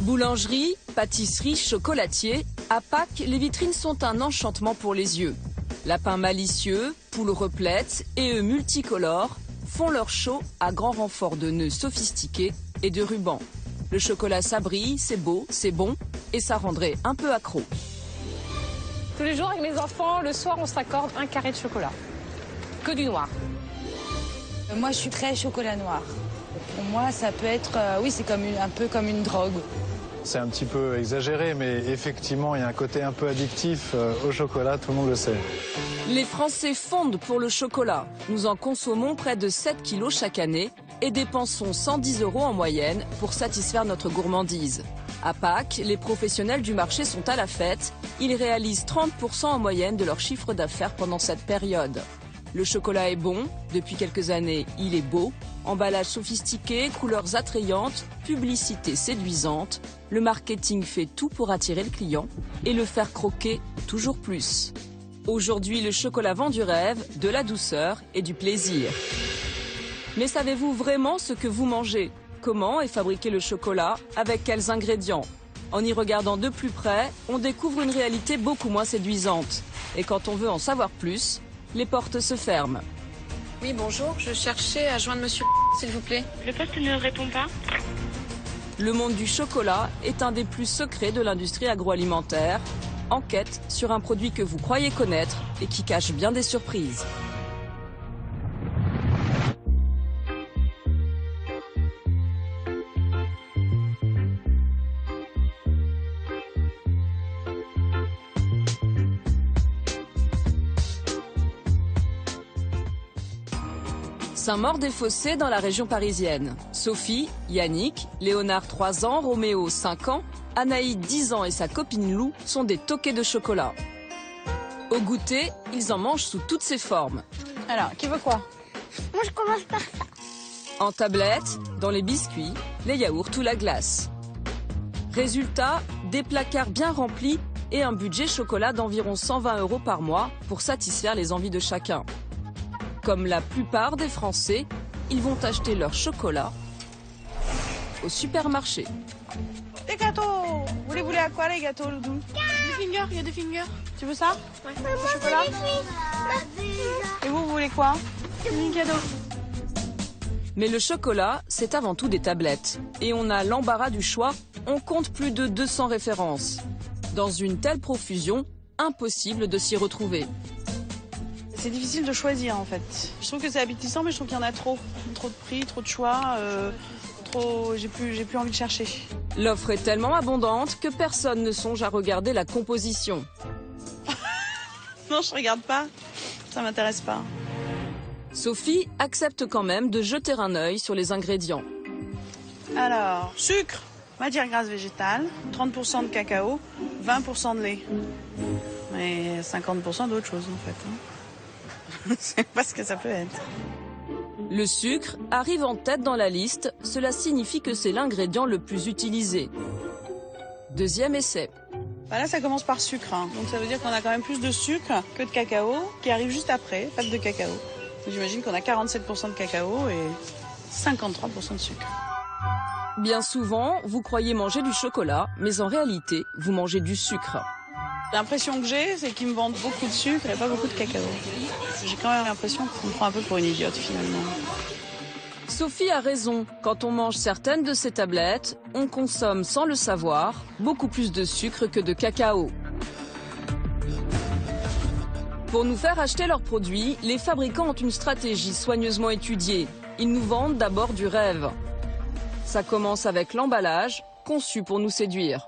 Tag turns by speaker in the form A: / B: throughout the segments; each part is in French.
A: Boulangerie, pâtisserie, chocolatier, à Pâques, les vitrines sont un enchantement pour les yeux. Lapins malicieux, poules replètes et œufs multicolores font leur show à grand renfort de nœuds sophistiqués et de rubans. Le chocolat ça brille, c'est beau, c'est bon et ça rendrait un peu accro.
B: Tous les jours avec mes enfants, le soir on s'accorde un carré de chocolat. Que du noir.
C: Moi je suis très chocolat noir. Pour moi ça peut être, oui c'est un peu comme une drogue.
D: C'est un petit peu exagéré, mais effectivement, il y a un côté un peu addictif au chocolat, tout le monde le sait.
A: Les Français fondent pour le chocolat. Nous en consommons près de 7 kilos chaque année et dépensons 110 € en moyenne pour satisfaire notre gourmandise. À Pâques, les professionnels du marché sont à la fête. Ils réalisent 30% en moyenne de leur chiffre d'affaires pendant cette période. Le chocolat est bon, depuis quelques années, il est beau. Emballage sophistiqué, couleurs attrayantes, publicité séduisante. Le marketing fait tout pour attirer le client et le faire croquer toujours plus. Aujourd'hui, le chocolat vend du rêve, de la douceur et du plaisir. Mais savez-vous vraiment ce que vous mangez? Comment est fabriqué le chocolat? Avec quels ingrédients? En y regardant de plus près, on découvre une réalité beaucoup moins séduisante. Et quand on veut en savoir plus, les portes se ferment.
E: Oui, bonjour, je cherchais à joindre monsieur s'il vous plaît.
F: Le poste ne répond pas.
A: Le monde du chocolat est un des plus secrets de l'industrie agroalimentaire. Enquête sur un produit que vous croyez connaître et qui cache bien des surprises. Saint-Maur-des-Fossés dans la région parisienne. Sophie, Yannick, Léonard 3 ans, Roméo 5 ans, Anaïd 10 ans et sa copine Lou sont des toqués de chocolat. Au goûter, ils en mangent sous toutes ses formes.
C: Alors, qui veut quoi?
F: Moi, je commence par ça.
A: En tablette, dans les biscuits, les yaourts ou la glace. Résultat, des placards bien remplis et un budget chocolat d'environ 120 € par mois pour satisfaire les envies de chacun. Comme la plupart des Français, ils vont acheter leur chocolat au supermarché.
C: Des gâteaux. Vous voulez à quoi les gâteaux, Loudou?
F: Des fingers, il y a des fingers.
C: Tu veux ça?
F: Ouais.
C: Du chocolat? Et vous voulez quoi?
F: Un cadeau.
A: Mais le chocolat, c'est avant tout des tablettes. Et on a l'embarras du choix, on compte plus de 200 références. Dans une telle profusion, impossible de s'y retrouver.
G: C'est difficile de choisir en fait. Je trouve que c'est appétissant, mais je trouve qu'il y en a trop. Trop de prix, trop de choix, j'ai plus envie de chercher.
A: L'offre est tellement abondante que personne ne songe à regarder la composition.
G: Non, je regarde pas. Ça m'intéresse pas.
A: Sophie accepte quand même de jeter un œil sur les ingrédients.
G: Alors, sucre, matière grasse végétale, 30% de cacao, 20% de lait. Mais 50% d'autres choses en fait. Je sais pas ce que ça peut être.
A: Le sucre arrive en tête dans la liste, cela signifie que c'est l'ingrédient le plus utilisé. Deuxième essai.
G: Bah là, ça commence par sucre. Donc ça veut dire qu'on a quand même plus de sucre que de cacao, qui arrive juste après, pâte de cacao. J'imagine qu'on a 47% de cacao et 53% de sucre.
A: Bien souvent, vous croyez manger du chocolat, mais en réalité, vous mangez du sucre.
G: L'impression que j'ai, c'est qu'ils me vendent beaucoup de sucre et pas beaucoup de cacao. J'ai quand même l'impression qu'on me prend un peu pour une idiote finalement.
A: Sophie a raison. Quand on mange certaines de ces tablettes, on consomme sans le savoir beaucoup plus de sucre que de cacao. Pour nous faire acheter leurs produits, les fabricants ont une stratégie soigneusement étudiée. Ils nous vendent d'abord du rêve. Ça commence avec l'emballage, conçu pour nous séduire.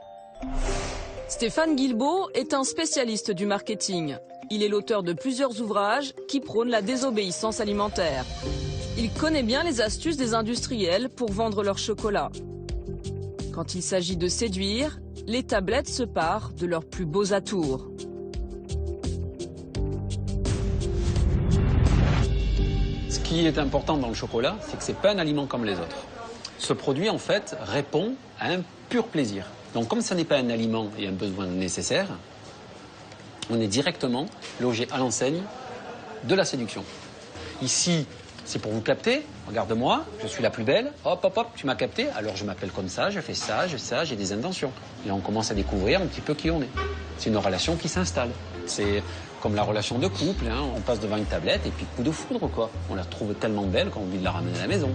A: Stéphane Guilbeault est un spécialiste du marketing. Il est l'auteur de plusieurs ouvrages qui prônent la désobéissance alimentaire. Il connaît bien les astuces des industriels pour vendre leur chocolat. Quand il s'agit de séduire, les tablettes se parent de leurs plus beaux atours.
H: Ce qui est important dans le chocolat, c'est que ce n'est pas un aliment comme les autres. Ce produit, en fait, répond à un pur plaisir. Donc, comme ça n'est pas un aliment et un besoin nécessaire, on est directement logé à l'enseigne de la séduction. Ici, C'est pour vous capter. Regarde-moi, je suis la plus belle. Hop, hop, hop, tu m'as capté. Alors je m'appelle comme ça, je fais ça, j'ai des intentions. Et on commence à découvrir un petit peu qui on est. C'est une relation qui s'installe. C'est comme la relation de couple, hein. On passe devant une tablette et puis coup de foudre, quoi. On la trouve tellement belle qu'on a envie de la ramener à la maison.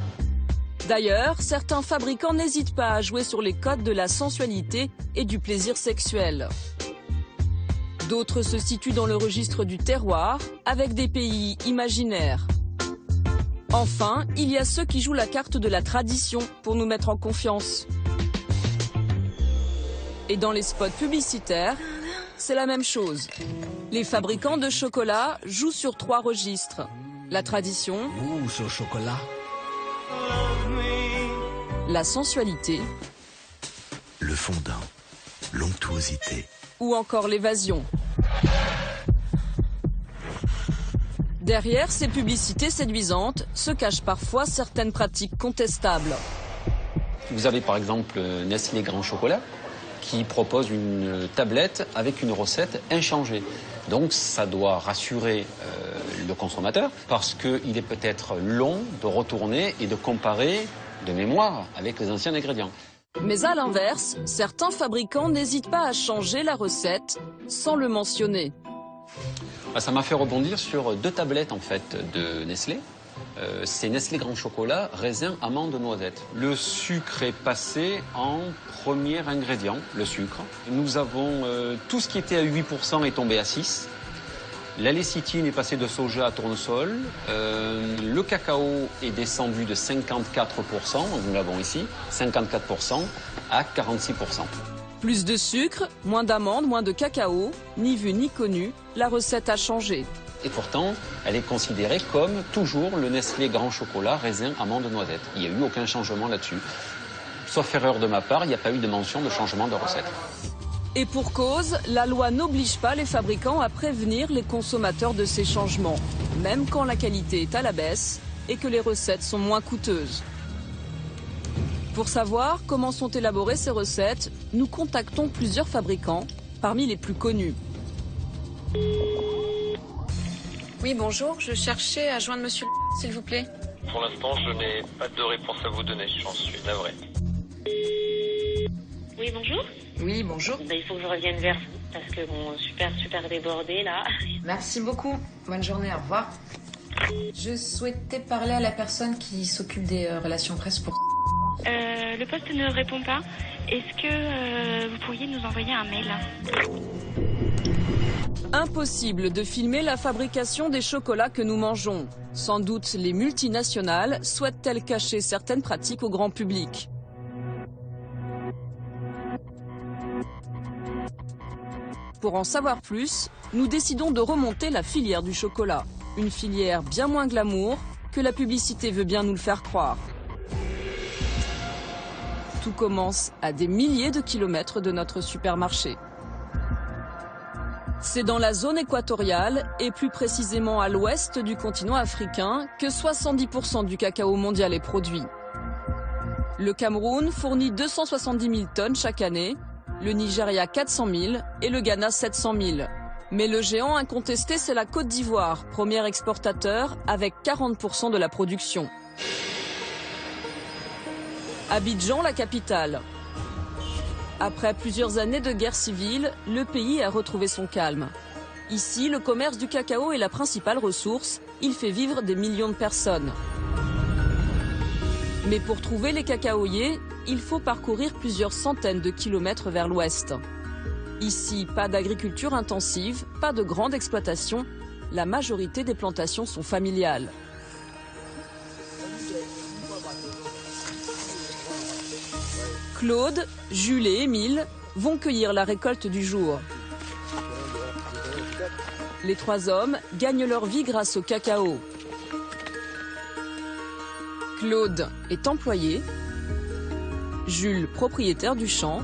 A: D'ailleurs, certains fabricants n'hésitent pas à jouer sur les codes de la sensualité et du plaisir sexuel. D'autres se situent dans le registre du terroir, avec des pays imaginaires. Enfin, il y a ceux qui jouent la carte de la tradition pour nous mettre en confiance. Et dans les spots publicitaires, c'est la même chose. Les fabricants de chocolat jouent sur 3 registres. La tradition,
I: ce chocolat.
A: la sensualité,
I: Le fondant, l'onctuosité.
A: ou encore l'évasion. Derrière ces publicités séduisantes se cachent parfois certaines pratiques contestables.
H: Vous avez par exemple Nestlé Grand Chocolat qui propose une tablette avec une recette inchangée. Donc ça doit rassurer le consommateur parce qu'il est peut-être long de retourner et de comparer de mémoire avec les anciens ingrédients.
A: Mais à l'inverse, certains fabricants n'hésitent pas à changer la recette sans le mentionner.
H: Ça m'a fait rebondir sur 2 tablettes en fait de Nestlé. C'est Nestlé Grand Chocolat, raisin, amande, noisette. Le sucre est passé en premier ingrédient, le sucre. Nous avons tout ce qui était à 8% est tombé à 6%. La lécithine est passée de soja à tournesol. Le cacao est descendu de 54%, nous l'avons ici, 54% à 46%.
A: Plus de sucre, moins d'amandes, moins de cacao, ni vu ni connu, la recette a changé.
H: Et pourtant, elle est considérée comme toujours le Nestlé Grand Chocolat, raisin, amande, noisette. Il n'y a eu aucun changement là-dessus. Sauf erreur de ma part, il n'y a pas eu de mention de changement de recette.
A: Et pour cause, la loi n'oblige pas les fabricants à prévenir les consommateurs de ces changements, même quand la qualité est à la baisse et que les recettes sont moins coûteuses. Pour savoir comment sont élaborées ces recettes, nous contactons plusieurs fabricants, parmi les plus connus.
E: Oui, bonjour. Je cherchais à joindre monsieur s'il vous plaît.
J: Pour l'instant, je n'ai pas de réponse à vous donner. J'en suis navré.
F: Oui, bonjour.
E: Oui, bonjour.
F: Il faut que je revienne vers vous parce que bon, super débordé là.
E: Merci beaucoup. Bonne journée, au revoir. Je souhaitais parler à la personne qui s'occupe des relations presse pour...
F: Le poste ne répond pas. Est-ce que vous pourriez nous envoyer un mail?
A: Impossible de filmer la fabrication des chocolats que nous mangeons. Sans doute les multinationales souhaitent-elles cacher certaines pratiques au grand public. Pour en savoir plus, nous décidons de remonter la filière du chocolat. Une filière bien moins glamour que la publicité veut bien nous le faire croire. Tout commence à des milliers de kilomètres de notre supermarché. C'est dans la zone équatoriale, et plus précisément à l'ouest du continent africain, que 70% du cacao mondial est produit. Le Cameroun fournit 270 000 tonnes chaque année, le Nigeria 400 000 et le Ghana 700 000. Mais le géant incontesté, c'est la Côte d'Ivoire, premier exportateur avec 40% de la production. Abidjan, la capitale. Après plusieurs années de guerre civile, le pays a retrouvé son calme. Ici, le commerce du cacao est la principale ressource. Il fait vivre des millions de personnes. Mais pour trouver les cacaoyers, il faut parcourir plusieurs centaines de kilomètres vers l'ouest. Ici, pas d'agriculture intensive, pas de grande exploitation. La majorité des plantations sont familiales. Claude, Jules et Émile vont cueillir la récolte du jour. Les 3 hommes gagnent leur vie grâce au cacao. Claude est employé, Jules propriétaire du champ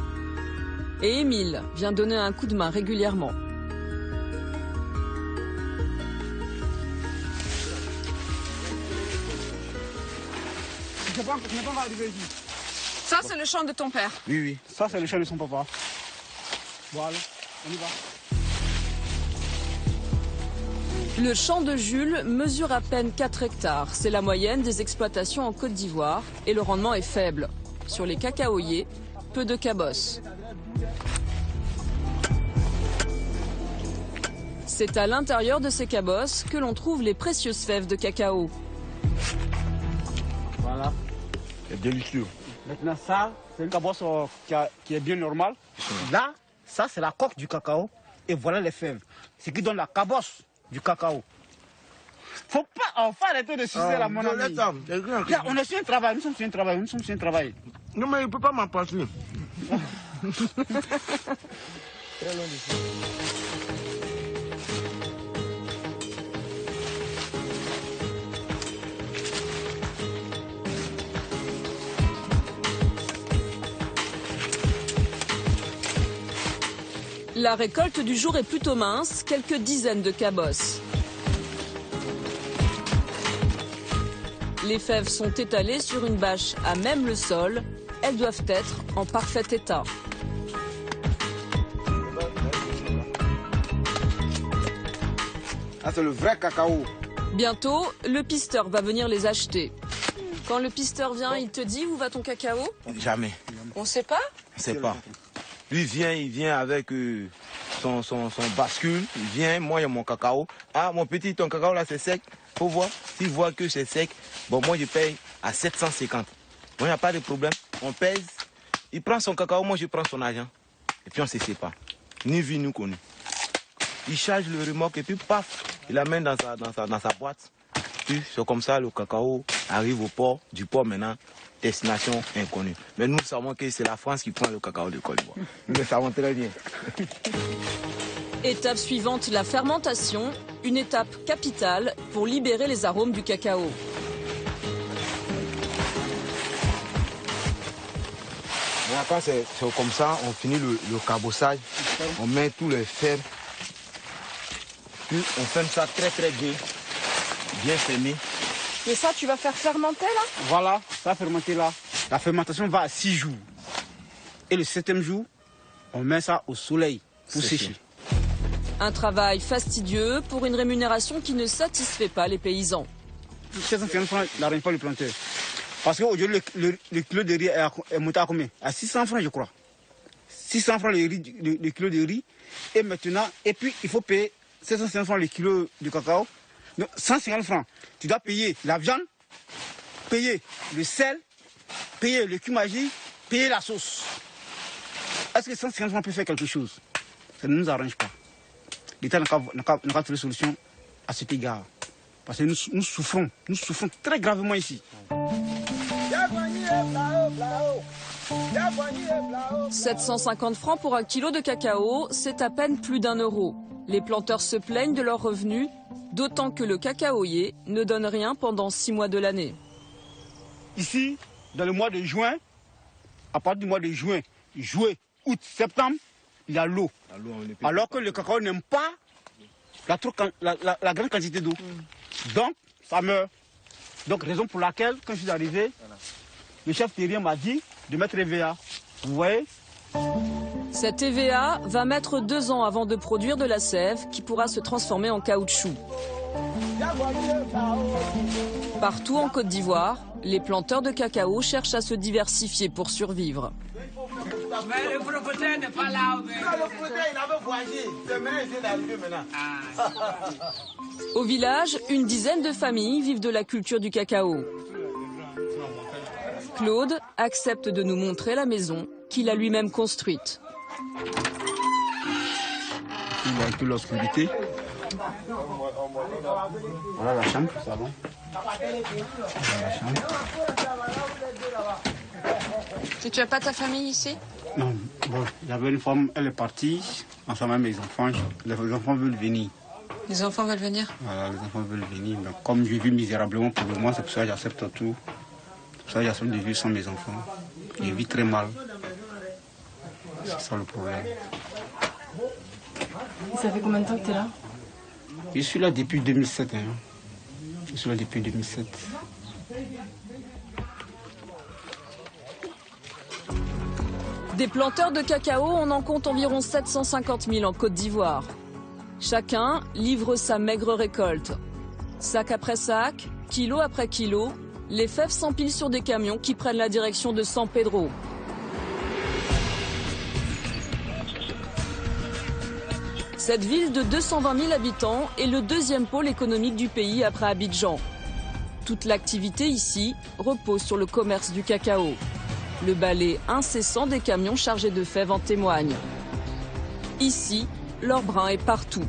A: et Émile vient donner un coup de main régulièrement.
E: Ça, c'est le champ de ton père.
K: Oui, oui. Ça, c'est le champ de son papa. Voilà, on y va.
A: Le champ de Jules mesure à peine 4 hectares. C'est la moyenne des exploitations en Côte d'Ivoire et le rendement est faible. Sur les cacaoyers, peu de cabosses. C'est à l'intérieur de ces cabosses que l'on trouve les précieuses fèves de cacao.
K: Voilà. C'est délicieux. Maintenant ça, c'est une cabosse qui est bien normale. Là, ça c'est la coque du cacao. Et voilà les fèves. Ce qui donne la cabosse du cacao. Faut pas arrêter de sucer la mon ami. On est sur un travail, nous sommes sur un travail, Non mais il ne peut pas m'en passer. Très long d'ici.
A: La récolte du jour est plutôt mince, quelques dizaines de cabosses. Les fèves sont étalées sur une bâche à même le sol. Elles doivent être en parfait état.
K: Ah, c'est le vrai cacao.
A: Bientôt, le pisteur va venir les acheter. Quand le pisteur vient, il te dit où va ton cacao?
L: Jamais.
A: On sait pas?
L: On sait pas. Lui il vient avec son bascule. Il vient, moi il y a mon cacao. Ah mon petit, ton cacao là c'est sec. Faut voir. S'il voit que c'est sec, bon moi je paye à 750. Bon, il n'y a pas de problème. On pèse. Il prend son cacao, moi je prends son argent. Et puis on se sépare. Ni vu, ni connu. Il charge le remorque et puis paf, il l'amène dans sa boîte. Puis c'est comme ça le cacao arrive au port. Du port maintenant, destination inconnue. Mais nous savons que c'est la France qui prend le cacao de Côte d'Ivoire. Nous le savons très bien.
A: Étape suivante, la fermentation. Une étape capitale pour libérer les arômes du cacao.
L: Quand c'est comme ça, on finit le cabossage. On met tous les fèves. Puis on ferme ça très très bien. Bien fermé.
B: Et ça, tu vas faire fermenter là?
K: Voilà, ça fermenté là. La fermentation va à 6 jours. Et le 7e jour, on met ça au soleil pour sécher.
A: Un travail fastidieux pour une rémunération qui ne satisfait pas les paysans.
K: 750 francs n'arrive pas le planteur. Parce qu'aujourd'hui, le kilo de riz est monté à combien? À 600 francs, je crois. 600 francs le kilo de riz. Et maintenant, et puis il faut payer 750 francs le kilo de cacao. Donc 150 francs. Tu dois payer la viande, payer le sel, payer le cumagie, payer la sauce. Est-ce que 150 francs peut faire quelque chose? Ça ne nous arrange pas. L'État n'a pas trouvé solution à cet égard. Parce que nous souffrons très gravement ici.
A: 750 francs pour un kilo de cacao, c'est à peine plus d'1 euro. Les planteurs se plaignent de leurs revenus, d'autant que le cacaoyer ne donne rien pendant 6 mois de l'année.
K: Ici, dans le mois de juin, à partir du mois de juin, juillet, août, septembre, il y a l'eau. Alors que le cacao n'aime pas la grande quantité d'eau. Donc, ça meurt. Donc, raison pour laquelle, quand je suis arrivé, le chef terrien m'a dit de mettre EVA. Vous voyez?
A: Cette EVA va mettre 2 ans avant de produire de la sève qui pourra se transformer en caoutchouc. Partout en Côte d'Ivoire, les planteurs de cacao cherchent à se diversifier pour survivre.
M: Mais le propriétaire n'est pas là.
L: Le propriétaire, il avait voyagé. C'est maintenant qu'il est arrivé maintenant.
A: Au village, une dizaine de familles vivent de la culture du cacao. Claude accepte de nous montrer la maison qu'il a lui-même construite.
K: Il y a un peu l'obscurité. Voilà la chambre, le salon. Voilà la chambre.
B: Et tu n'as pas ta famille ici?
K: Non, bon, j'avais une femme, elle est partie. Ensemble avec mes enfants, les enfants veulent venir.
B: Les enfants veulent venir?
K: Voilà, les enfants veulent venir. Mais comme je vis misérablement pour le moment, c'est pour ça que j'accepte tout. C'est pour ça que j'accepte de vivre sans mes enfants. Je vis très mal. C'est ça le problème.
B: Ça fait combien de temps que tu es là?
K: Je suis là depuis 2007. Je suis là depuis 2007.
A: Des planteurs de cacao, on en compte environ 750 000 en Côte d'Ivoire. Chacun livre sa maigre récolte. Sac après sac, kilo après kilo, les fèves s'empilent sur des camions qui prennent la direction de San Pedro. Cette ville de 220 000 habitants est le deuxième pôle économique du pays après Abidjan. Toute l'activité ici repose sur le commerce du cacao. Le balai incessant des camions chargés de fèves en témoigne. Ici, l'or brun est partout.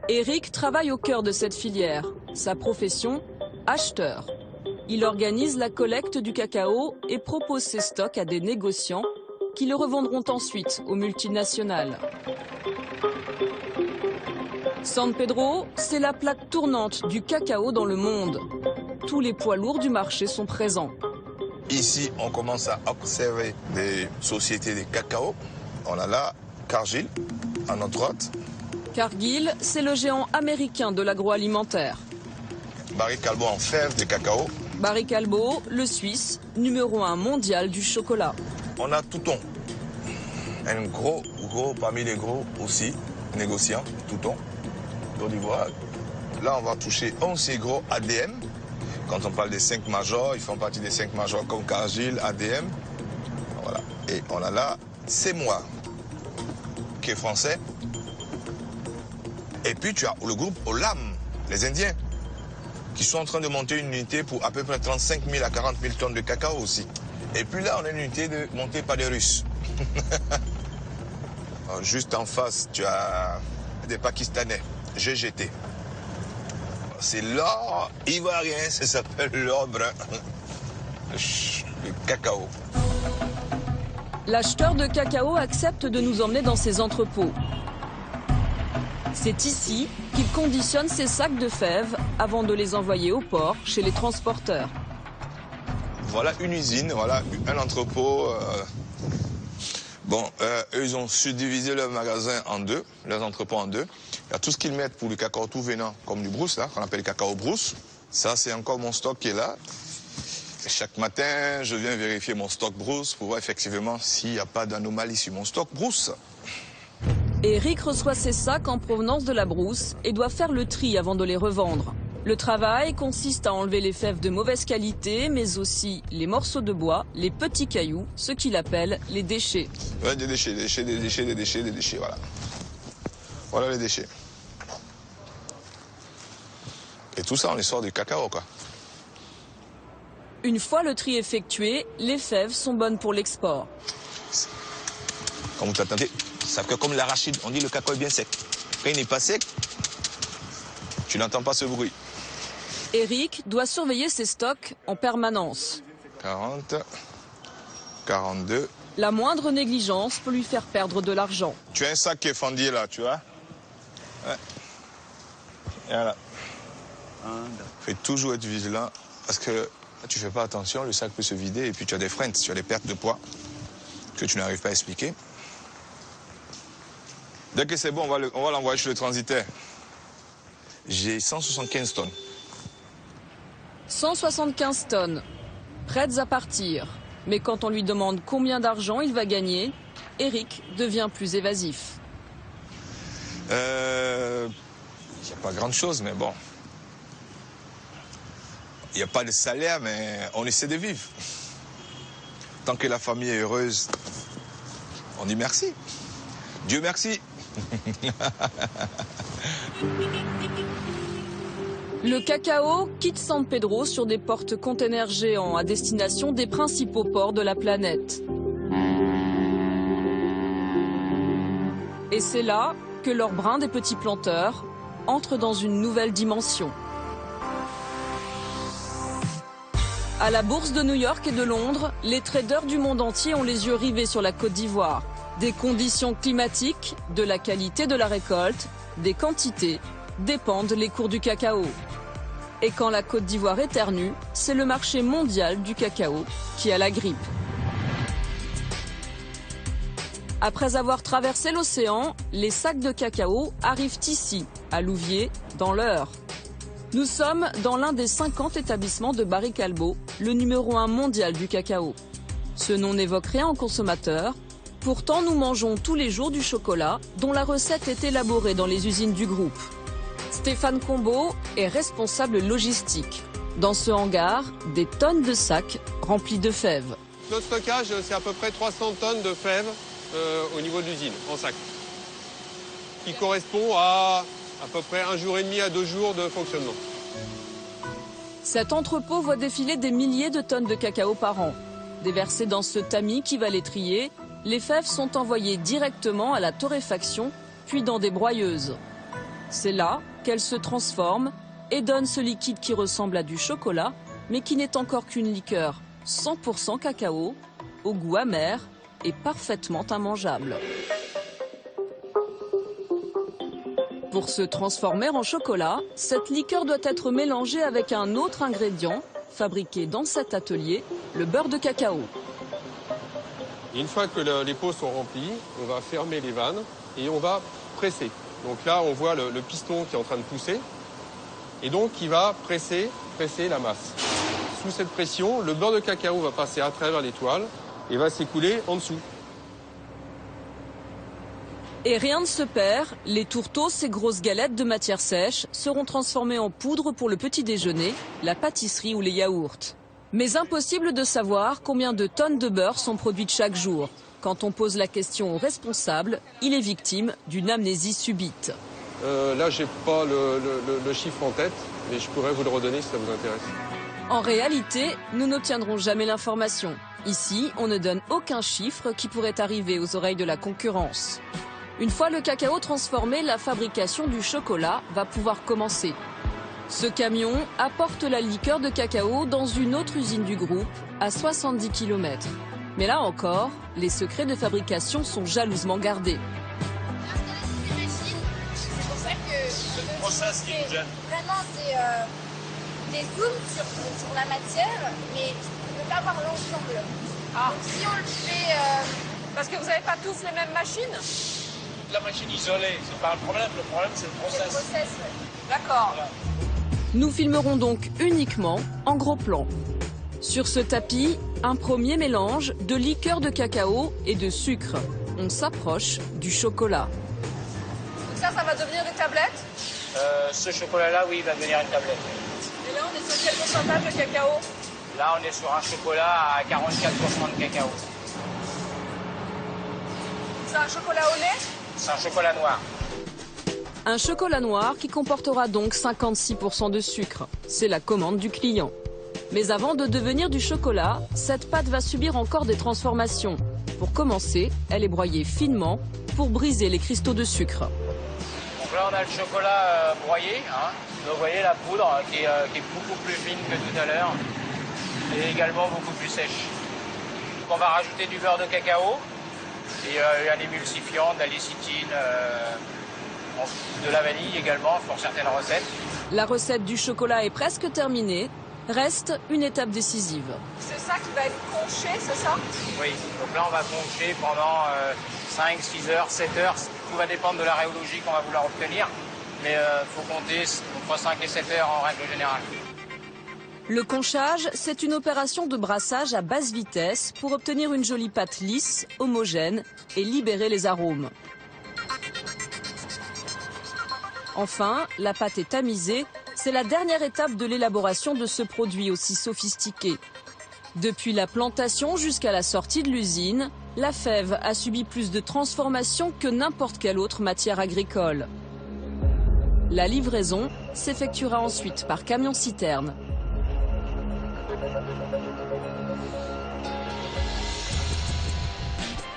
A: Eric travaille au cœur de cette filière. Sa profession, acheteur. Il organise la collecte du cacao et propose ses stocks à des négociants qui le revendront ensuite aux multinationales. San Pedro, c'est la plaque tournante du cacao dans le monde. Tous les poids lourds du marché sont présents.
N: Ici, on commence à observer des sociétés de cacao. On a là Cargill, en notre hôte.
A: Cargill, c'est le géant américain de l'agroalimentaire.
N: Barry Callebaut en fèves de cacao.
A: Barry Callebaut, le Suisse, numéro 1 mondial du chocolat.
N: On a Touton, un gros parmi les gros aussi, négociant, Touton, Côte d'Ivoire. Là, on va toucher 11 gros ADM. Quand on parle des 5 majors, ils font partie des 5 majors comme Cargill, ADM. Voilà. Et on a là C'est Moi, qui est français. Et puis tu as le groupe Olam, les Indiens, qui sont en train de monter une unité pour à peu près 35 000 à 40 000 tonnes de cacao aussi. Et puis là, on a une unité montée par des Russes. Juste en face, tu as des Pakistanais, GGT. C'est l'or ivoirien, ça s'appelle l'or brun. Le cacao.
A: L'acheteur de cacao accepte de nous emmener dans ses entrepôts. C'est ici qu'il conditionne ses sacs de fèves avant de les envoyer au port chez les transporteurs.
N: Voilà une usine, voilà un entrepôt. Eux, ils ont subdivisé leur magasin en deux, leurs entrepôts en deux. Il y a tout ce qu'ils mettent pour le cacao tout venant, comme du brousse, là, qu'on appelle le cacao brousse. Ça, c'est encore mon stock qui est là. Et chaque matin, je viens vérifier mon stock brousse pour voir effectivement s'il n'y a pas d'anomalie sur mon stock brousse.
A: Eric reçoit ses sacs en provenance de la brousse et doit faire le tri avant de les revendre. Le travail consiste à enlever les fèves de mauvaise qualité, mais aussi les morceaux de bois, les petits cailloux, ce qu'il appelle les déchets.
N: Ouais, des déchets, voilà. Voilà les déchets. Et tout ça, on les sort du cacao, quoi.
A: Une fois le tri effectué, les fèves sont bonnes pour l'export.
N: Comme vous t'attendez, ça fait comme l'arachide, on dit le cacao est bien sec. Quand il n'est pas sec, tu n'entends pas ce bruit.
A: Eric doit surveiller ses stocks en permanence.
N: 40, 42.
A: La moindre négligence peut lui faire perdre de l'argent.
N: Tu as un sac qui est fendu là, tu vois. Ouais. Et voilà. Fais toujours être vigilant parce que tu fais pas attention, le sac peut se vider et puis tu as des freins, tu as des pertes de poids que tu n'arrives pas à expliquer. Dès que c'est bon, on va l'envoyer chez le transitaire. J'ai 175 tonnes.
A: 175 tonnes, prêtes à partir. Mais quand on lui demande combien d'argent il va gagner, Eric devient plus évasif.
N: Il n'y a pas grand-chose, mais bon. Il n'y a pas de salaire, mais on essaie de vivre. Tant que la famille est heureuse, on dit merci. Dieu merci.
A: Le cacao quitte San Pedro sur des porte-containers géants à destination des principaux ports de la planète. Et c'est là que l'or brun des petits planteurs entre dans une nouvelle dimension. À la bourse de New York et de Londres, les traders du monde entier ont les yeux rivés sur la Côte d'Ivoire. Des conditions climatiques, de la qualité de la récolte, des quantités, dépendent les cours du cacao. Et quand la Côte d'Ivoire éternue, c'est le marché mondial du cacao qui a la grippe. Après avoir traversé l'océan, les sacs de cacao arrivent ici, à Louviers, dans l'Eure. Nous sommes dans l'un des 50 établissements de Barry Callebaut, le numéro 1 mondial du cacao. Ce nom n'évoque rien aux consommateurs. Pourtant, nous mangeons tous les jours du chocolat dont la recette est élaborée dans les usines du groupe. Stéphane Combeau est responsable logistique. Dans ce hangar, des tonnes de sacs remplis de fèves.
O: Notre stockage, c'est à peu près 300 tonnes de fèves au niveau de l'usine, en sac. Qui correspond à peu près 1 jour et demi à 2 jours de fonctionnement.
A: Cet entrepôt voit défiler des milliers de tonnes de cacao par an. Déversées dans ce tamis qui va les trier, les fèves sont envoyées directement à la torréfaction, puis dans des broyeuses. C'est là qu'elles se transforment et donnent ce liquide qui ressemble à du chocolat, mais qui n'est encore qu'une liqueur 100% cacao, au goût amer et parfaitement immangeable. Pour se transformer en chocolat, cette liqueur doit être mélangée avec un autre ingrédient, fabriqué dans cet atelier, le beurre de cacao.
O: Et une fois que les pots sont remplis, on va fermer les vannes et on va presser. Donc là, on voit le piston qui est en train de pousser et donc qui va presser la masse. Sous cette pression, le beurre de cacao va passer à travers les toiles et va s'écouler en dessous.
A: Et rien ne se perd, les tourteaux, ces grosses galettes de matière sèche, seront transformées en poudre pour le petit déjeuner, la pâtisserie ou les yaourts. Mais impossible de savoir combien de tonnes de beurre sont produites chaque jour. Quand on pose la question au responsable, il est victime d'une amnésie subite.
O: Là, j'ai pas le chiffre en tête, mais je pourrais vous le redonner si ça vous intéresse.
A: En réalité, nous n'obtiendrons jamais l'information. Ici, on ne donne aucun chiffre qui pourrait arriver aux oreilles de la concurrence. Une fois le cacao transformé, la fabrication du chocolat va pouvoir commencer. Ce camion apporte la liqueur de cacao dans une autre usine du groupe, à 70 km. Mais là encore, les secrets de fabrication sont jalousement gardés.
P: C'est pour ça que
J: le process qui nous gêne.
P: Vraiment des zooms sur la matière, mais on ne peut pas voir l'ensemble.
B: Ah.
P: Donc si on le fait...
B: Parce que vous n'avez pas tous les mêmes machines?
J: La machine isolée, c'est pas le problème c'est le process.
P: C'est le process, ouais.
B: D'accord.
J: Voilà.
A: Nous filmerons donc uniquement en gros plan. Sur ce tapis, un premier mélange de liqueur de cacao et de sucre. On s'approche du chocolat.
B: Donc ça va devenir des tablettes?
J: Ce chocolat-là, oui, il va devenir une tablette.
B: Et là, on est sur quel pourcentage de cacao?
J: Là, on est sur un chocolat à 44% de cacao.
B: C'est un chocolat au lait?
J: C'est un chocolat noir.
A: Un chocolat noir qui comportera donc 56% de sucre. C'est la commande du client. Mais avant de devenir du chocolat, cette pâte va subir encore des transformations. Pour commencer, elle est broyée finement pour briser les cristaux de sucre.
J: Donc là, on a le chocolat broyé. Donc, vous voyez la poudre qui est beaucoup plus fine que tout à l'heure et également beaucoup plus sèche. Donc, on va rajouter du beurre de cacao et un émulsifiant, de la lécithine, de la vanille également pour certaines recettes.
A: La recette du chocolat est presque terminée. Reste une étape décisive.
B: C'est ça qui va être conché, c'est ça?
J: Oui, donc là on va concher pendant 5, 6 heures, 7 heures. Tout va dépendre de la rhéologie qu'on va vouloir obtenir. Mais il faut compter entre 5 et 7 heures en règle générale.
A: Le conchage, c'est une opération de brassage à basse vitesse pour obtenir une jolie pâte lisse, homogène et libérer les arômes. Enfin, la pâte est tamisée. C'est la dernière étape de l'élaboration de ce produit aussi sophistiqué. Depuis la plantation jusqu'à la sortie de l'usine, la fève a subi plus de transformations que n'importe quelle autre matière agricole. La livraison s'effectuera ensuite par camion-citerne.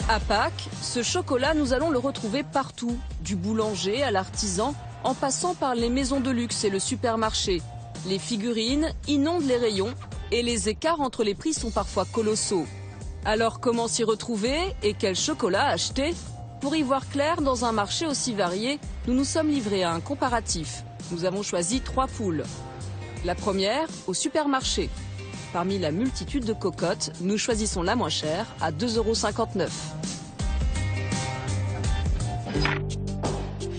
A: À Pâques, ce chocolat, nous allons le retrouver partout, du boulanger à l'artisan, en passant par les maisons de luxe et le supermarché. Les figurines inondent les rayons et les écarts entre les prix sont parfois colossaux. Alors comment s'y retrouver et quel chocolat acheter? Pour y voir clair dans un marché aussi varié, nous nous sommes livrés à un comparatif. Nous avons choisi 3 poules. La première, au supermarché. Parmi la multitude de cocottes, nous choisissons la moins chère à 2,59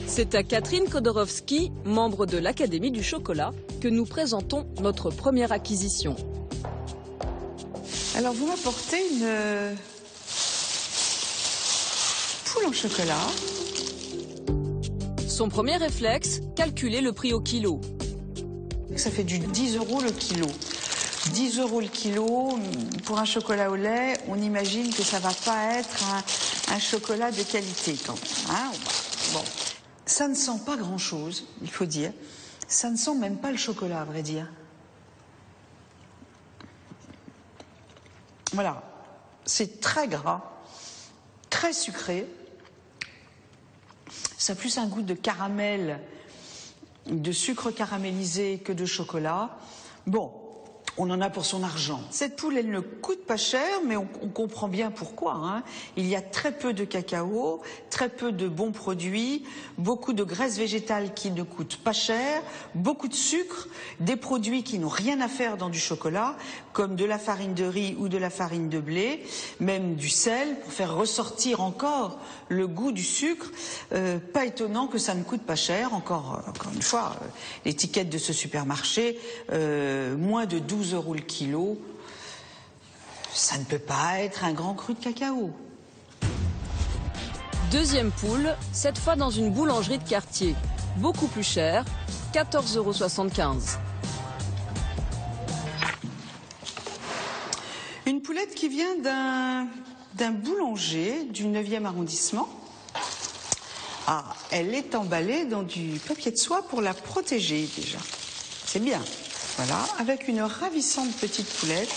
A: €. C'est à Catherine Kodorowski, membre de l'Académie du chocolat, que nous présentons notre première acquisition.
Q: Alors vous m'apportez une poule en chocolat.
A: Son premier réflexe, calculer le prix au kilo.
Q: Ça fait du 10 € le kilo. 10 € le kilo, pour un chocolat au lait, on imagine que ça va pas être un chocolat de qualité quand même. Hein, bon. Ça ne sent pas grand-chose, il faut dire. Ça ne sent même pas le chocolat, à vrai dire. Voilà. C'est très gras, très sucré. Ça a plus un goût de caramel, de sucre caramélisé que de chocolat. Bon, on en a pour son argent. Cette poule, elle ne coûte pas cher, mais on comprend bien pourquoi. Hein. Il y a très peu de cacao, très peu de bons produits, beaucoup de graisses végétales qui ne coûtent pas cher, beaucoup de sucre, des produits qui n'ont rien à faire dans du chocolat, comme de la farine de riz ou de la farine de blé, même du sel, pour faire ressortir encore le goût du sucre. Pas étonnant que ça ne coûte pas cher. Encore une fois, l'étiquette de ce supermarché, moins de 12 € le kilo, ça ne peut pas être un grand cru de cacao.
A: Deuxième poule, cette fois dans une boulangerie de quartier. Beaucoup plus cher, 14,75 €.
Q: Une poulette qui vient d'un boulanger du 9e arrondissement. Ah, elle est emballée dans du papier de soie pour la protéger déjà. C'est bien. Voilà, avec une ravissante petite poulette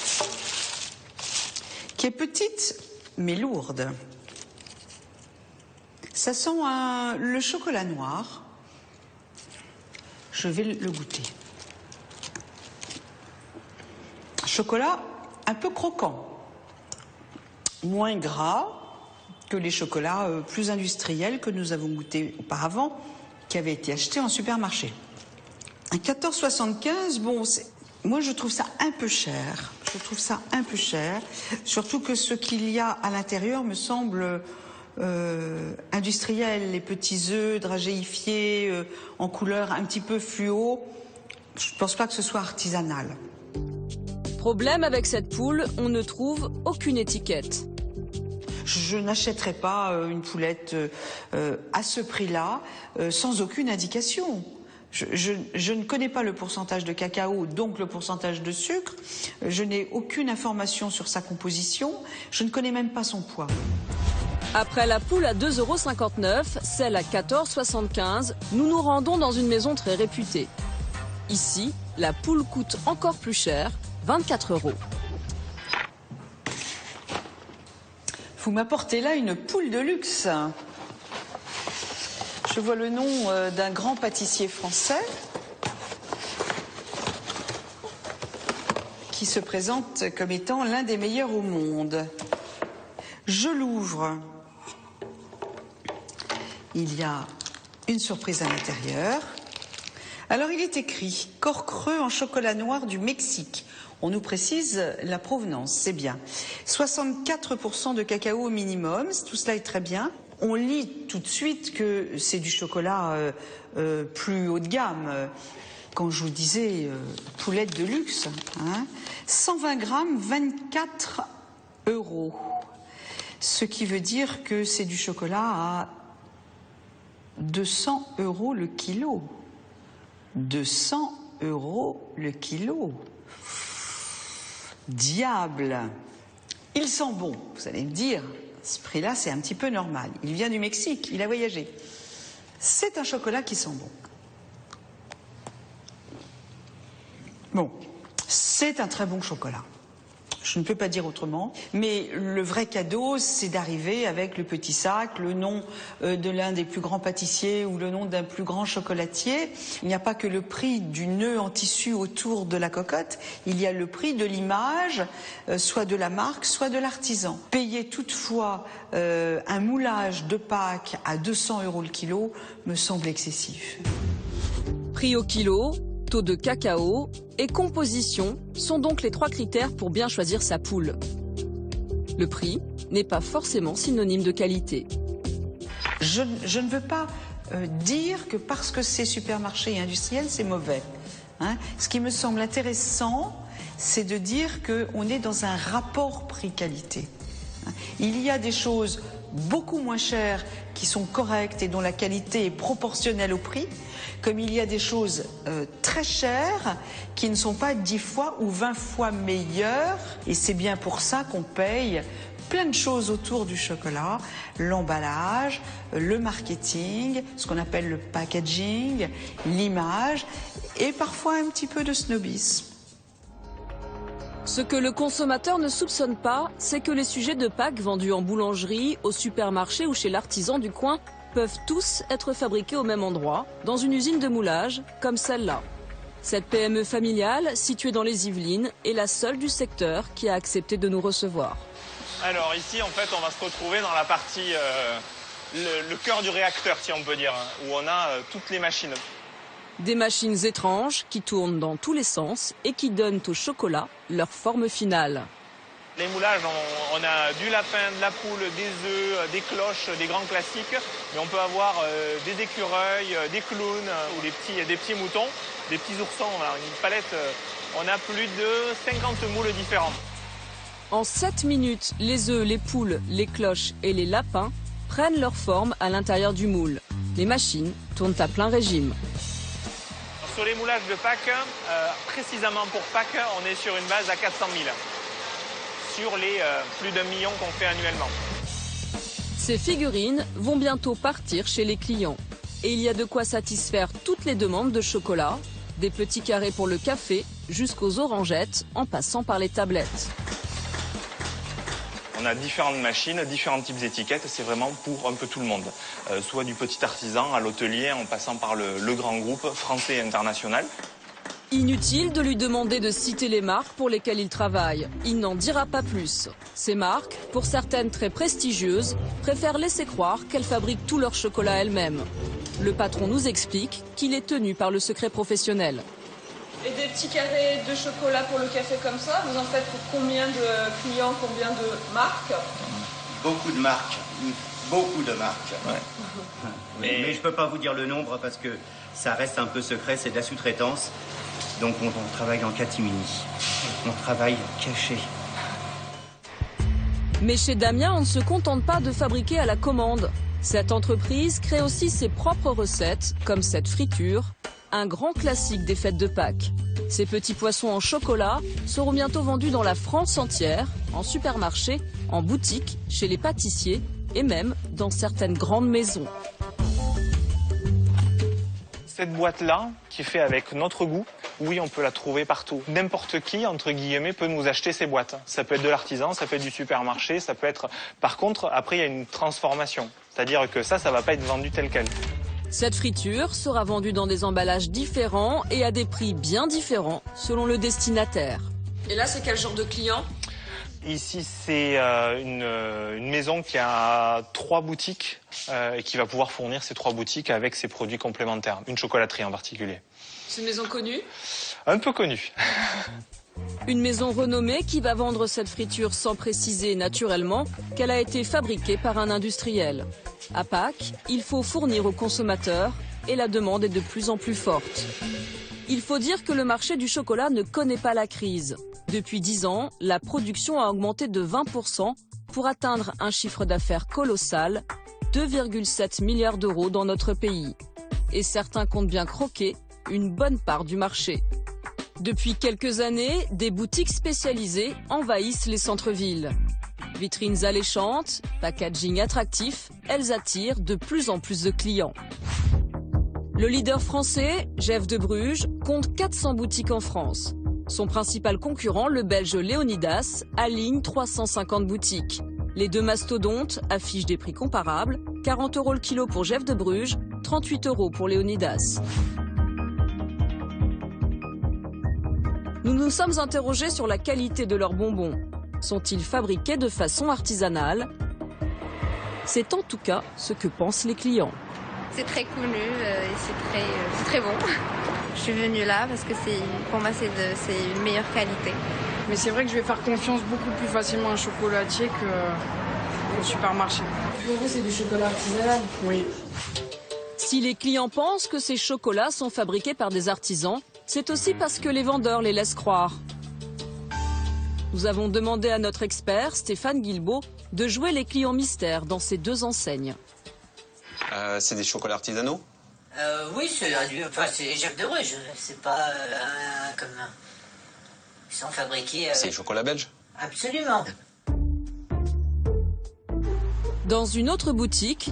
Q: qui est petite mais lourde. Ça sent le chocolat noir. Je vais le goûter. Chocolat un peu croquant, moins gras que les chocolats plus industriels que nous avons goûtés auparavant, qui avaient été achetés en supermarché. Un 14,75 €, bon, moi je trouve ça un peu cher. Je trouve ça un peu cher, surtout que ce qu'il y a à l'intérieur me semble industriel. Les petits œufs dragéifiés en couleur un petit peu fluo. Je ne pense pas que ce soit artisanal.
A: Problème avec cette poule, on ne trouve aucune étiquette.
Q: Je n'achèterai pas une poulette à ce prix-là sans aucune indication. Je ne connais pas le pourcentage de cacao, donc le pourcentage de sucre. Je n'ai aucune information sur sa composition. Je ne connais même pas son poids.
A: Après la poule à 2,59 €, celle à 14,75 €, nous nous rendons dans une maison très réputée. Ici, la poule coûte encore plus cher, 24 €.
Q: Vous m'apportez là une poule de luxe. Je vois le nom d'un grand pâtissier français qui se présente comme étant l'un des meilleurs au monde. Je l'ouvre. Il y a une surprise à l'intérieur. Alors il est écrit « Corps creux en chocolat noir du Mexique ». On nous précise la provenance, c'est bien. 64% de cacao au minimum, tout cela est très bien. On lit tout de suite que c'est du chocolat plus haut de gamme. Quand je vous disais poulette de luxe, hein, 120 grammes, 24 €. Ce qui veut dire que c'est du chocolat à 200 € le kilo. 200 € le kilo. Diable! Il sent bon, vous allez me dire. Ce prix-là, c'est un petit peu normal. Il vient du Mexique, il a voyagé. C'est un chocolat qui sent bon. Bon, c'est un très bon chocolat. Je ne peux pas dire autrement. Mais le vrai cadeau, c'est d'arriver avec le petit sac, le nom de l'un des plus grands pâtissiers ou le nom d'un plus grand chocolatier. Il n'y a pas que le prix du nœud en tissu autour de la cocotte. Il y a le prix de l'image, soit de la marque, soit de l'artisan. Payer toutefois un moulage de Pâques à 200 € le kilo me semble excessif.
A: Prix au kilo, taux de cacao et composition sont donc les 3 critères pour bien choisir sa poule. Le prix n'est pas forcément synonyme de qualité.
Q: Je ne veux pas dire que parce que c'est supermarché et industriel, c'est mauvais. Hein. Ce qui me semble intéressant, c'est de dire qu'on est dans un rapport prix-qualité. Il y a des choses beaucoup moins chères qui sont correctes et dont la qualité est proportionnelle au prix, comme il y a des choses très chères qui ne sont pas 10 fois ou 20 fois meilleures. Et c'est bien pour ça qu'on paye plein de choses autour du chocolat, l'emballage, le marketing, ce qu'on appelle le packaging, l'image et parfois un petit peu de snobisme.
A: Ce que le consommateur ne soupçonne pas, c'est que les sujets de Pâques vendus en boulangerie, au supermarché ou chez l'artisan du coin peuvent tous être fabriqués au même endroit, dans une usine de moulage, comme celle-là. Cette PME familiale, située dans les Yvelines, est la seule du secteur qui a accepté de nous recevoir.
R: Alors ici, en fait, on va se retrouver dans la partie, le cœur du réacteur, si on peut dire, où on a toutes les machines.
A: Des machines étranges qui tournent dans tous les sens et qui donnent au chocolat leur forme finale.
R: Les moulages, on a du lapin, de la poule, des œufs, des cloches, des grands classiques. Mais on peut avoir des écureuils, des clowns ou des petits moutons, des petits oursons. Voilà, une palette, on a plus de 50 moules différents.
A: En 7 minutes, les œufs, les poules, les cloches et les lapins prennent leur forme à l'intérieur du moule. Les machines tournent à plein régime.
R: Sur les moulages de Pâques, précisément pour Pâques, on est sur une base à 400 000. Sur les plus d'1 million qu'on fait annuellement.
A: Ces figurines vont bientôt partir chez les clients. Et il y a de quoi satisfaire toutes les demandes de chocolat, des petits carrés pour le café, jusqu'aux orangettes, en passant par les tablettes.
R: On a différentes machines, différents types d'étiquettes, c'est vraiment pour un peu tout le monde. Soit du petit artisan à l'hôtelier, en passant par le grand groupe français et international.
A: Inutile de lui demander de citer les marques pour lesquelles il travaille. Il n'en dira pas plus. Ces marques, pour certaines très prestigieuses, préfèrent laisser croire qu'elles fabriquent tout leur chocolat elles-mêmes. Le patron nous explique qu'il est tenu par le secret professionnel.
B: Et des petits carrés de chocolat pour le café comme ça, vous en faites pour combien de clients, combien de marques?
S: Beaucoup de marques, beaucoup de marques.
R: Ouais.
S: Mais je ne peux pas vous dire le nombre parce que ça reste un peu secret, c'est de la sous-traitance. Donc on travaille en catimini, on travaille caché.
A: Mais chez Damien, on ne se contente pas de fabriquer à la commande. Cette entreprise crée aussi ses propres recettes, comme cette friture, un grand classique des fêtes de Pâques. Ces petits poissons en chocolat seront bientôt vendus dans la France entière, en supermarché, en boutique, chez les pâtissiers et même dans certaines grandes maisons.
R: Cette boîte-là, qui est faite avec notre goût, oui, on peut la trouver partout. N'importe qui, entre guillemets, peut nous acheter ces boîtes. Ça peut être de l'artisan, ça peut être du supermarché, ça peut être... Par contre, après, il y a une transformation. C'est-à-dire que ça va pas être vendu tel quel.
A: Cette friture sera vendue dans des emballages différents et à des prix bien différents selon le destinataire. Et là, c'est quel genre de client ?
R: Ici, c'est une maison qui a 3 boutiques et qui va pouvoir fournir ces 3 boutiques avec ses produits complémentaires. Une chocolaterie en particulier.
A: C'est une maison connue ?
R: Un peu connue.
A: Une maison renommée qui va vendre cette friture sans préciser naturellement qu'elle a été fabriquée par un industriel. À Pâques, il faut fournir aux consommateurs et la demande est de plus en plus forte. Il faut dire que le marché du chocolat ne connaît pas la crise. Depuis 10 ans, la production a augmenté de 20% pour atteindre un chiffre d'affaires colossal, 2,7 milliards d'euros dans notre pays. Et certains comptent bien croquer une bonne part du marché. Depuis quelques années, des boutiques spécialisées envahissent les centres-villes. Vitrines alléchantes, packaging attractif, elles attirent de plus en plus de clients. Le leader français, Geff de Bruges, compte 400 boutiques en France. Son principal concurrent, le belge Léonidas, aligne 350 boutiques. Les deux mastodontes affichent des prix comparables, 40 € le kilo pour Geff de Bruges, 38 € pour Léonidas. Nous nous sommes interrogés sur la qualité de leurs bonbons. Sont-ils fabriqués de façon artisanale? C'est en tout cas ce que pensent les clients.
P: C'est très connu et c'est très bon. Je suis venue là parce que pour moi c'est une meilleure qualité.
T: Mais c'est vrai que je vais faire confiance beaucoup plus facilement à un chocolatier qu'au supermarché.
E: Pour vous, c'est du chocolat artisanal?
T: Oui.
A: Si les clients pensent que ces chocolats sont fabriqués par des artisans, c'est aussi parce que les vendeurs les laissent croire. Nous avons demandé à notre expert, Stéphane Guilbault, de jouer les clients mystères dans ces deux enseignes.
H: C'est des chocolats artisanaux?
U: Oui, c'est Jacques de Bruges. C'est pas comme... Ils sont fabriqués...
H: C'est des chocolats belges?
U: Absolument.
A: Dans une autre boutique,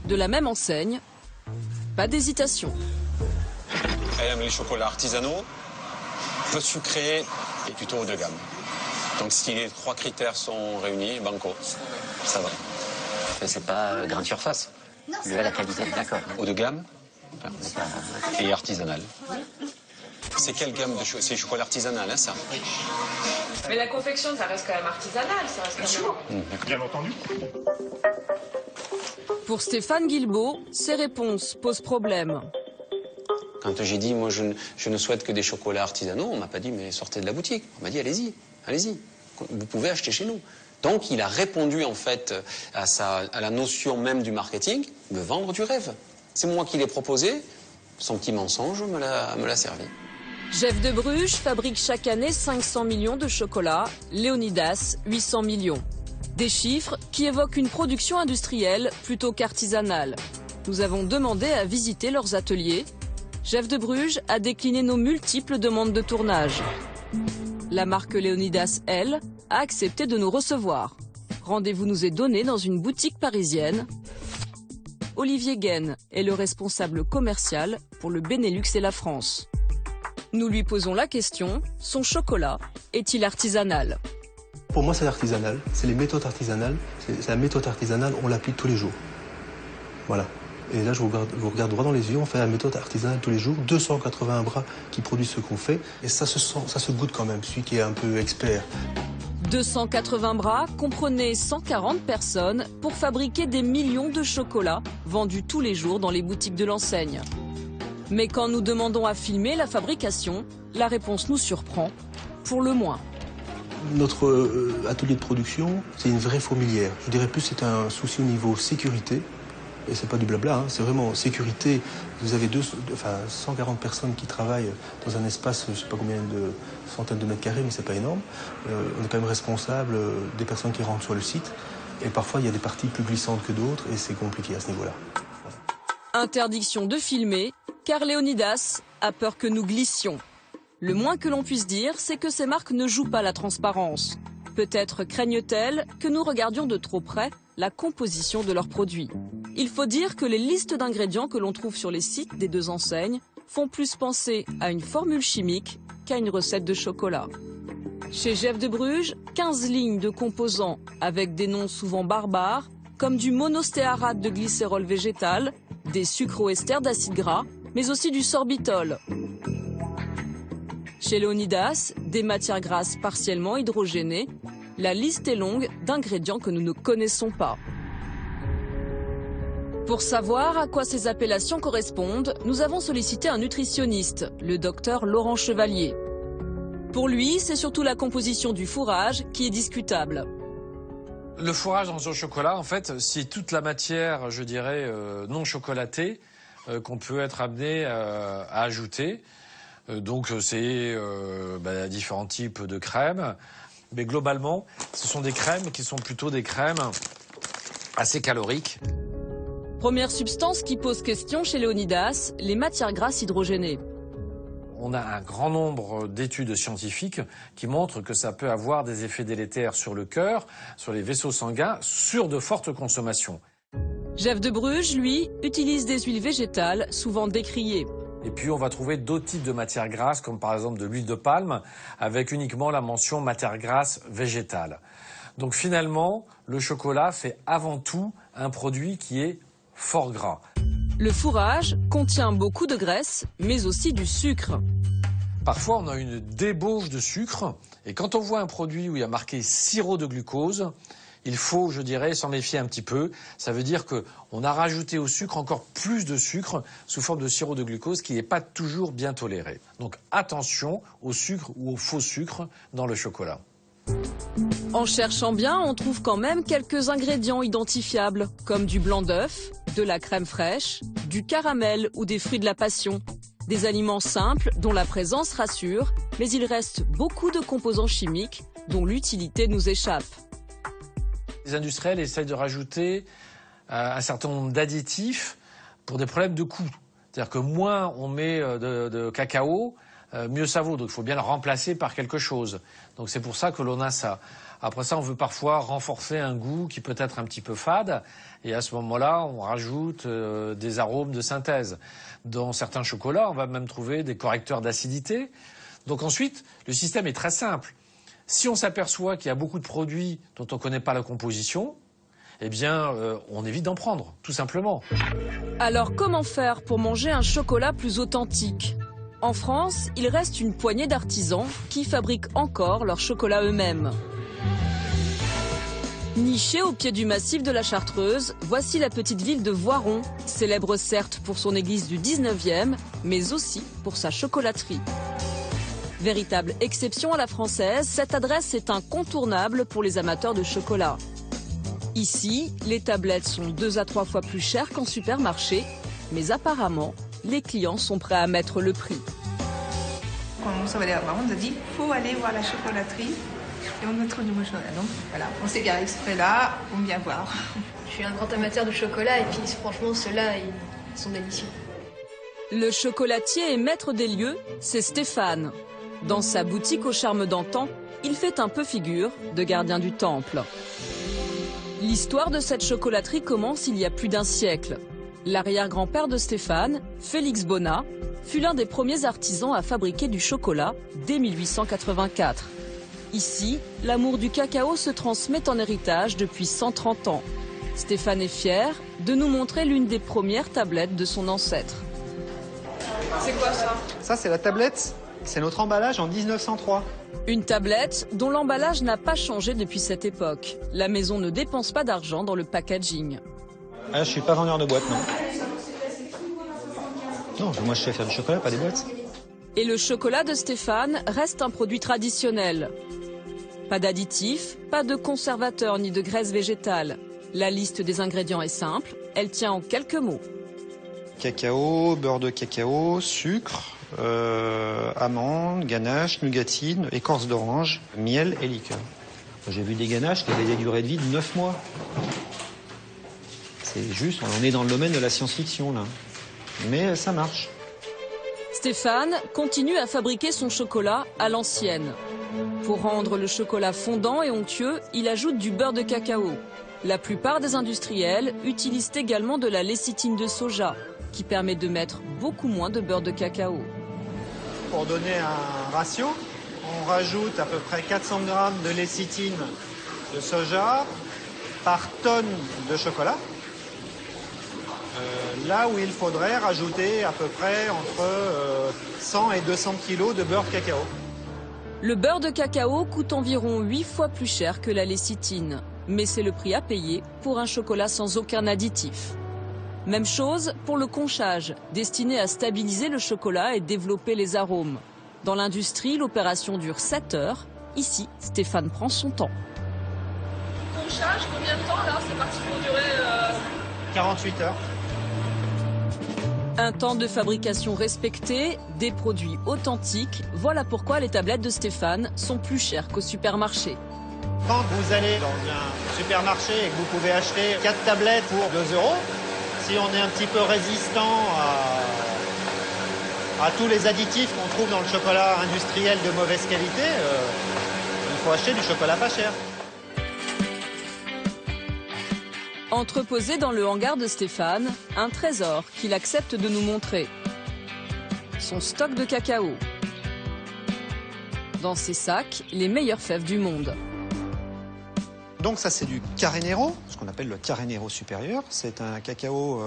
A: de la même enseigne, pas d'hésitation.
H: Elle aime les chocolats artisanaux, peu sucrés et plutôt haut de gamme. Donc si les trois critères sont réunis, banco, ça va.
U: C'est pas grande surface. De la qualité, d'accord.
H: Haut de gamme et artisanal. C'est quelle gamme de chocolat? C'est chocolat artisanal, hein, ça?
B: Mais la confection, ça reste quand même artisanal, ça reste quand même...
H: Bien entendu.
A: Pour Stéphane Guilbault, ces réponses posent problème.
H: Quand j'ai dit, moi, je ne souhaite que des chocolats artisanaux, on m'a pas dit, mais sortez de la boutique. On m'a dit, allez-y, allez-y, vous pouvez acheter chez nous. Donc, il a répondu, en fait, à la notion même du marketing, de vendre du rêve. C'est moi qui l'ai proposé, son petit mensonge me l'a servi.
A: Jeff de Bruges fabrique chaque année 500 millions de chocolats, Léonidas 800 millions. Des chiffres qui évoquent une production industrielle plutôt qu'artisanale. Nous avons demandé à visiter leurs ateliers. Jeff de Bruges a décliné nos multiples demandes de tournage. La marque Léonidas, elle, a accepté de nous recevoir. Rendez-vous nous est donné dans une boutique parisienne. Olivier Guenne est le responsable commercial pour le Benelux et la France. Nous lui posons la question, son chocolat est-il artisanal?
V: Pour moi, c'est artisanal. C'est les méthodes artisanales. C'est la méthode artisanale, on l'applique tous les jours. Voilà. Et là, je vous regarde droit dans les yeux, on fait la méthode artisanale tous les jours. 281 bras qui produisent ce qu'on fait. Et ça se sent, ça se goûte quand même, celui qui est un peu expert.
A: 280 bras, comprenez 140 personnes pour fabriquer des millions de chocolats vendus tous les jours dans les boutiques de l'enseigne. Mais quand nous demandons à filmer la fabrication, la réponse nous surprend, pour le moins.
V: Notre atelier de production, c'est une vraie fourmilière. Je dirais plus c'est un souci au niveau sécurité. Et c'est pas du blabla, hein, c'est vraiment sécurité. Vous avez 140 personnes qui travaillent dans un espace, je sais pas combien de centaines de mètres carrés, mais c'est pas énorme. On est quand même responsable des personnes qui rentrent sur le site. Et parfois, il y a des parties plus glissantes que d'autres et c'est compliqué à ce niveau-là.
A: Interdiction de filmer, car Léonidas a peur que nous glissions. Le moins que l'on puisse dire, c'est que ces marques ne jouent pas la transparence. Peut-être craignent-elles que nous regardions de trop près la composition de leurs produits. Il faut dire que les listes d'ingrédients que l'on trouve sur les sites des deux enseignes font plus penser à une formule chimique qu'à une recette de chocolat. Chez Jeff de Bruges, 15 lignes de composants avec des noms souvent barbares, comme du monostéarate de glycérol végétal, des sucroesters d'acide gras, mais aussi du sorbitol. Chez Léonidas, des matières grasses partiellement hydrogénées. La liste est longue d'ingrédients que nous ne connaissons pas. Pour savoir à quoi ces appellations correspondent, nous avons sollicité un nutritionniste, le docteur Laurent Chevalier. Pour lui, c'est surtout la composition du fourrage qui est discutable.
W: Le fourrage dans un chocolat, en fait, c'est toute la matière, je dirais, non chocolatée qu'on peut être amené à ajouter. Donc c'est différents types de crèmes. Mais globalement, ce sont des crèmes qui sont plutôt des crèmes assez caloriques.
A: Première substance qui pose question chez Léonidas, les matières grasses hydrogénées.
W: On a un grand nombre d'études scientifiques qui montrent que ça peut avoir des effets délétères sur le cœur, sur les vaisseaux sanguins, sur de fortes consommations.
A: Jeff de Bruges, lui, utilise des huiles végétales, souvent décriées.
W: Et puis on va trouver d'autres types de matières grasses, comme par exemple de l'huile de palme, avec uniquement la mention matière grasse végétale. Donc finalement, le chocolat fait avant tout un produit qui est fort gras.
A: Le fourrage contient beaucoup de graisse, mais aussi du sucre.
W: Parfois, on a une débauche de sucre, et quand on voit un produit où il y a marqué sirop de glucose, il faut, je dirais, s'en méfier un petit peu. Ça veut dire qu'on a rajouté au sucre encore plus de sucre sous forme de sirop de glucose qui n'est pas toujours bien toléré. Donc attention au sucre ou au faux sucre dans le chocolat.
A: En cherchant bien, on trouve quand même quelques ingrédients identifiables, comme du blanc d'œuf, de la crème fraîche, du caramel ou des fruits de la passion. Des aliments simples dont la présence rassure, mais il reste beaucoup de composants chimiques dont l'utilité nous échappe.
W: Les industriels essayent de rajouter un certain nombre d'additifs pour des problèmes de coût. C'est-à-dire que moins on met de cacao, mieux ça vaut. Donc il faut bien le remplacer par quelque chose. Donc c'est pour ça que l'on a ça. Après ça, on veut parfois renforcer un goût qui peut être un petit peu fade. Et à ce moment-là, on rajoute des arômes de synthèse. Dans certains chocolats, on va même trouver des correcteurs d'acidité. Donc ensuite, le système est très simple. Si on s'aperçoit qu'il y a beaucoup de produits dont on ne connaît pas la composition, eh bien, on évite d'en prendre, tout simplement.
A: Alors comment faire pour manger un chocolat plus authentique ? En France, il reste une poignée d'artisans qui fabriquent encore leur chocolat eux-mêmes. Nichée au pied du massif de la Chartreuse, voici la petite ville de Voiron, célèbre certes pour son église du 19e, mais aussi pour sa chocolaterie. Véritable exception à la française, cette adresse est incontournable pour les amateurs de chocolat. Ici, les tablettes sont 2 à 3 fois plus chères qu'en supermarché, mais apparemment, les clients sont prêts à mettre le prix.
C: Quand on s'en allait à Voiron, on nous a dit faut aller voir la chocolaterie. Et on a trouvé du bon chocolat. Donc voilà, on s'est garé exprès là, on vient voir.
D: Je suis un grand amateur de chocolat et puis franchement ceux-là, ils sont délicieux.
A: Le chocolatier et maître des lieux, c'est Stéphane. Dans sa boutique au charme d'antan, il fait un peu figure de gardien du temple. L'histoire de cette chocolaterie commence il y a plus d'1 siècle. L'arrière-grand-père de Stéphane, Félix Bonnat, fut l'un des premiers artisans à fabriquer du chocolat dès 1884. Ici, l'amour du cacao se transmet en héritage depuis 130 ans. Stéphane est fier de nous montrer l'une des premières tablettes de son ancêtre.
B: C'est quoi ça?
G: Ça, c'est la tablette. C'est notre emballage en 1903.
A: Une tablette dont l'emballage n'a pas changé depuis cette époque. La maison ne dépense pas d'argent dans le packaging.
G: Ah, je suis pas vendeur de boîtes, non. Non, moi je sais faire du chocolat, pas des boîtes.
A: Et le chocolat de Stéphane reste un produit traditionnel. Pas d'additifs, pas de conservateurs ni de graisse végétale. La liste des ingrédients est simple, elle tient en quelques mots.
G: Cacao, beurre de cacao, sucre, amandes, ganache, nougatine, écorce d'orange, miel et liqueur. J'ai vu des ganaches qui avaient des durées de vie de 9 mois. C'est juste, on est dans le domaine de la science-fiction là. Mais ça marche.
A: Stéphane continue à fabriquer son chocolat à l'ancienne. Pour rendre le chocolat fondant et onctueux, il ajoute du beurre de cacao. La plupart des industriels utilisent également de la lécithine de soja, qui permet de mettre beaucoup moins de beurre de cacao.
G: Pour donner un ratio, on rajoute à peu près 400 grammes de lécithine de soja par tonne de chocolat. Là où il faudrait rajouter à peu près entre 100 et 200 kilos de beurre de cacao.
A: Le beurre de cacao coûte environ 8 fois plus cher que la lécithine. Mais c'est le prix à payer pour un chocolat sans aucun additif. Même chose pour le conchage, destiné à stabiliser le chocolat et développer les arômes. Dans l'industrie, l'opération dure 7 heures. Ici, Stéphane prend son temps.
B: Conchage, combien de temps là? C'est parti pour durer
G: 48 heures.
A: Un temps de fabrication respecté, des produits authentiques. Voilà pourquoi les tablettes de Stéphane sont plus chères qu'au supermarché.
G: Quand vous allez dans un supermarché et que vous pouvez acheter 4 tablettes pour 2 €, si on est un petit peu résistant à tous les additifs qu'on trouve dans le chocolat industriel de mauvaise qualité, il faut acheter du chocolat pas cher.
A: Entreposé dans le hangar de Stéphane, un trésor qu'il accepte de nous montrer. Son stock de cacao. Dans ses sacs, les meilleures fèves du monde.
G: Donc ça c'est du Carenero, ce qu'on appelle le Carenero supérieur. C'est un cacao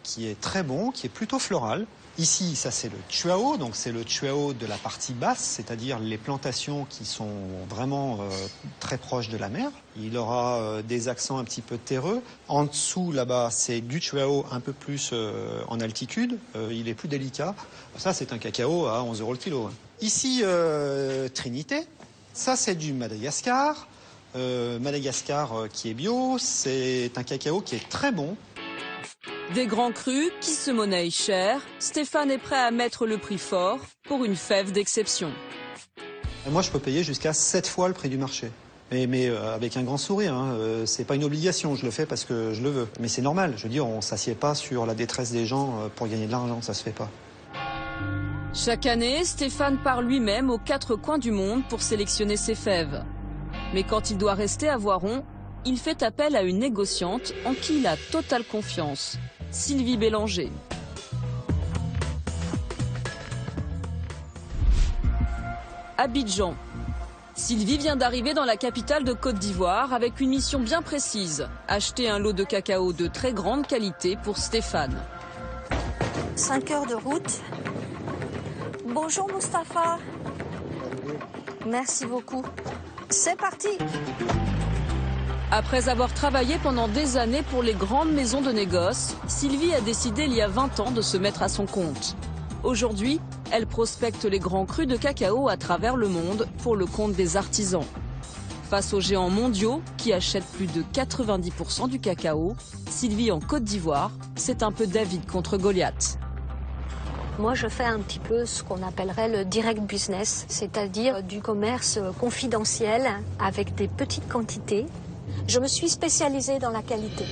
G: qui est très bon, qui est plutôt floral. Ici, ça c'est le Chuao, donc c'est le Chuao de la partie basse, c'est-à-dire les plantations qui sont vraiment très proches de la mer. Il aura des accents un petit peu terreux. En dessous, là-bas, c'est du Chuao un peu plus en altitude. Il est plus délicat. Ça, c'est un cacao à 11 € le kilo. Ici, Trinité. Ça, c'est du Madagascar. Madagascar qui est bio, c'est un cacao qui est très bon.
A: Des grands crus qui se monnaient cher, Stéphane est prêt à mettre le prix fort pour une fève d'exception.
G: Moi, je peux payer jusqu'à 7 fois le prix du marché. Mais avec un grand sourire, hein. C'est pas une obligation, je le fais parce que je le veux. Mais c'est normal, je veux dire, on s'assied pas sur la détresse des gens pour gagner de l'argent, ça se fait pas.
A: Chaque année, Stéphane part lui-même aux 4 coins du monde pour sélectionner ses fèves. Mais quand il doit rester à Voiron, il fait appel à une négociante en qui il a totale confiance, Sylvie Bélanger. Abidjan. Sylvie vient d'arriver dans la capitale de Côte d'Ivoire avec une mission bien précise, acheter un lot de cacao de très grande qualité pour Stéphane.
F: 5 heures de route. Bonjour Mustapha. Merci beaucoup. C'est parti.
A: Après avoir travaillé pendant des années pour les grandes maisons de négoce, Sylvie a décidé il y a 20 ans de se mettre à son compte. Aujourd'hui, elle prospecte les grands crus de cacao à travers le monde pour le compte des artisans. Face aux géants mondiaux qui achètent plus de 90% du cacao, Sylvie en Côte d'Ivoire, c'est un peu David contre Goliath.
F: Moi, je fais un petit peu ce qu'on appellerait le direct business, c'est-à-dire du commerce confidentiel avec des petites quantités. Je me suis spécialisée dans la qualité.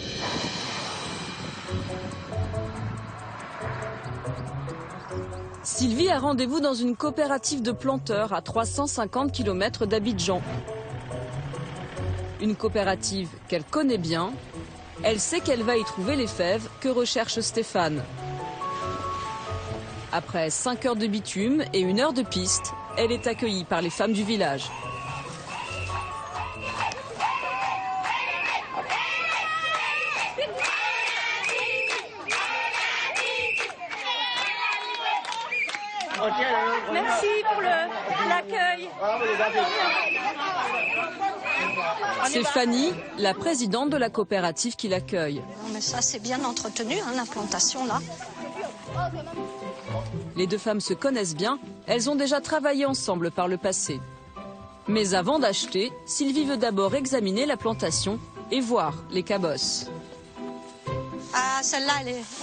A: Sylvie a rendez-vous dans une coopérative de planteurs à 350 km d'Abidjan. Une coopérative qu'elle connaît bien. Elle sait qu'elle va y trouver les fèves que recherche Stéphane. Après 5 heures de bitume et 1 heure de piste, elle est accueillie par les femmes du village.
F: Merci pour l'accueil.
A: C'est Fanny, la présidente de la coopérative qui l'accueille.
F: Mais ça, c'est bien entretenu, hein, la plantation là.
A: Les deux femmes se connaissent bien, elles ont déjà travaillé ensemble par le passé. Mais avant d'acheter, Sylvie veut d'abord examiner la plantation et voir les cabosses.
F: Ah, celle-là,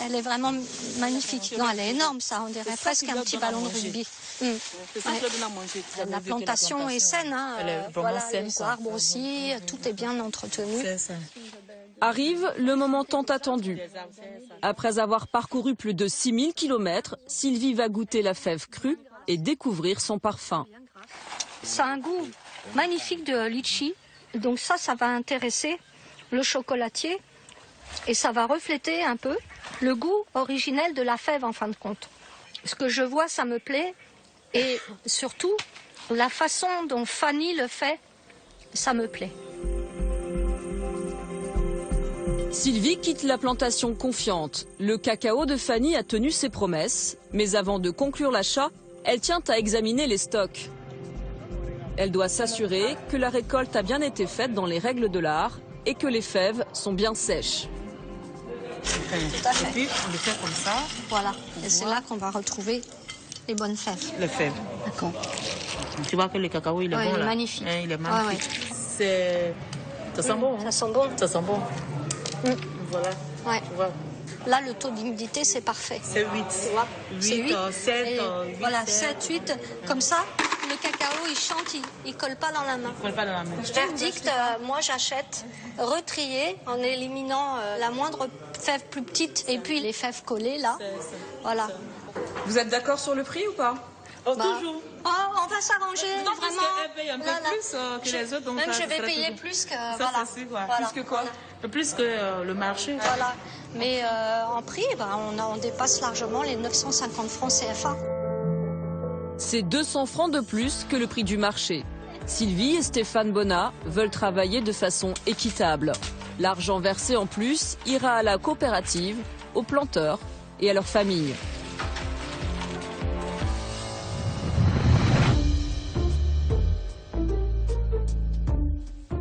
F: elle est vraiment magnifique. Non, elle est énorme, ça. On dirait presque un petit ballon de rugby. Ouais. La plantation est saine. Hein. Voilà, les arbres aussi, tout est bien entretenu.
A: Arrive le moment tant attendu. Après avoir parcouru plus de 6000 km, Sylvie va goûter la fève crue et découvrir son parfum.
F: Ça a un goût magnifique de litchi. Donc ça va intéresser le chocolatier. Et ça va refléter un peu le goût originel de la fève en fin de compte. Ce que je vois, ça me plaît. Et surtout, la façon dont Fanny le fait, ça me plaît.
A: Sylvie quitte la plantation confiante. Le cacao de Fanny a tenu ses promesses. Mais avant de conclure l'achat, elle tient à examiner les stocks. Elle doit s'assurer que la récolte a bien été faite dans les règles de l'art et que les fèves sont bien sèches.
F: Tout à fait.
I: Et puis, on le fait comme ça.
F: Voilà. Et c'est là qu'on va retrouver les bonnes fèves.
I: Les fèves.
F: D'accord.
I: Tu vois que le cacao, il est bon,
F: il est
I: là.
F: magnifique.
I: Hein, il est magnifique. Ouais. Ça sent bon.
F: Ça sent bon.
I: Ça sent bon. Voilà.
F: Ouais.
I: Tu vois.
F: Là, le taux d'humidité, c'est parfait.
I: C'est 8.
F: Tu vois,
I: 8, 7, 8.
F: Voilà, 7, 8. Comme ça, le cacao, il chante, il colle pas dans la main.
I: Il colle pas dans la main.
F: Verdict, moi j'achète retrié en éliminant la moindre fève plus petite et puis les fèves collées là. Voilà.
B: Vous êtes d'accord sur le prix ou pas?
I: Toujours.
F: Oh, on va s'arranger, vraiment.
I: Elle paye un peu plus que les autres. Donc
F: même je vais payer plus que...
I: Ça,
F: voilà.
I: c'est sûr, voilà.
F: Voilà.
I: Plus que quoi? Plus que le marché.
F: Voilà. Mais en prix, on dépasse largement les 950 francs CFA.
A: C'est 200 francs de plus que le prix du marché. Sylvie et Stéphane Bonnat veulent travailler de façon équitable. L'argent versé en plus ira à la coopérative, aux planteurs et à leurs familles.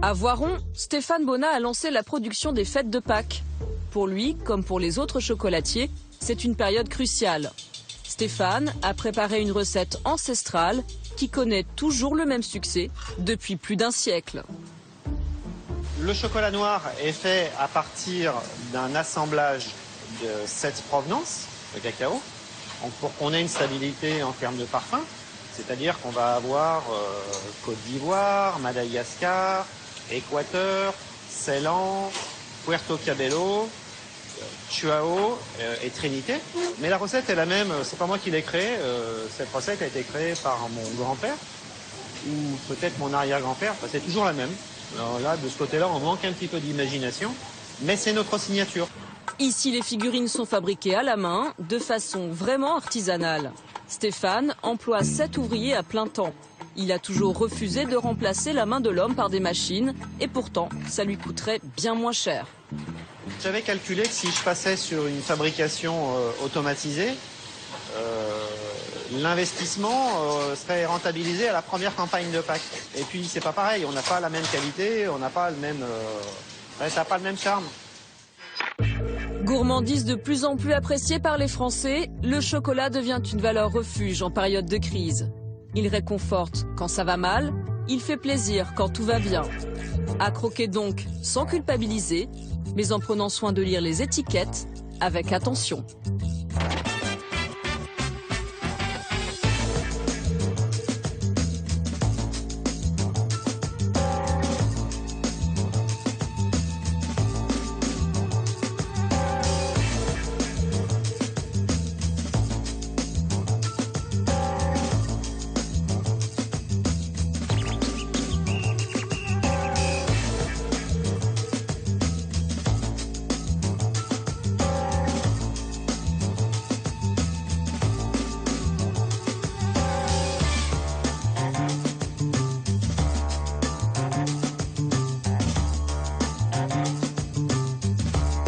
A: À Voiron, Stéphane Bonnat a lancé la production des fêtes de Pâques. Pour lui, comme pour les autres chocolatiers, c'est une période cruciale. Stéphane a préparé une recette ancestrale qui connaît toujours le même succès depuis plus d'un siècle.
G: Le chocolat noir est fait à partir d'un assemblage de 7 provenances de cacao. Donc pour qu'on ait une stabilité en termes de parfum, c'est-à-dire qu'on va avoir Côte d'Ivoire, Madagascar, Équateur, Ceylan, Puerto Cabello, Chuao et Trinité. Mais la recette est la même, c'est pas moi qui l'ai créée, cette recette a été créée par mon grand-père ou peut-être mon arrière-grand-père, enfin, c'est toujours la même. Alors là, de ce côté-là, on manque un petit peu d'imagination, mais c'est notre signature.
A: Ici, les figurines sont fabriquées à la main, de façon vraiment artisanale. Stéphane emploie 7 ouvriers à plein temps. Il a toujours refusé de remplacer la main de l'homme par des machines, et pourtant, ça lui coûterait bien moins cher.
G: J'avais calculé que si je passais sur une fabrication automatisée, l'investissement serait rentabilisé à la première campagne de Pâques. Et puis c'est pas pareil, on n'a pas la même qualité, on n'a pas le même, ça n'a pas le même charme.
A: Gourmandise de plus en plus appréciée par les Français, le chocolat devient une valeur refuge en période de crise. Il réconforte quand ça va mal, il fait plaisir quand tout va bien. À croquer donc sans culpabiliser, mais en prenant soin de lire les étiquettes avec attention.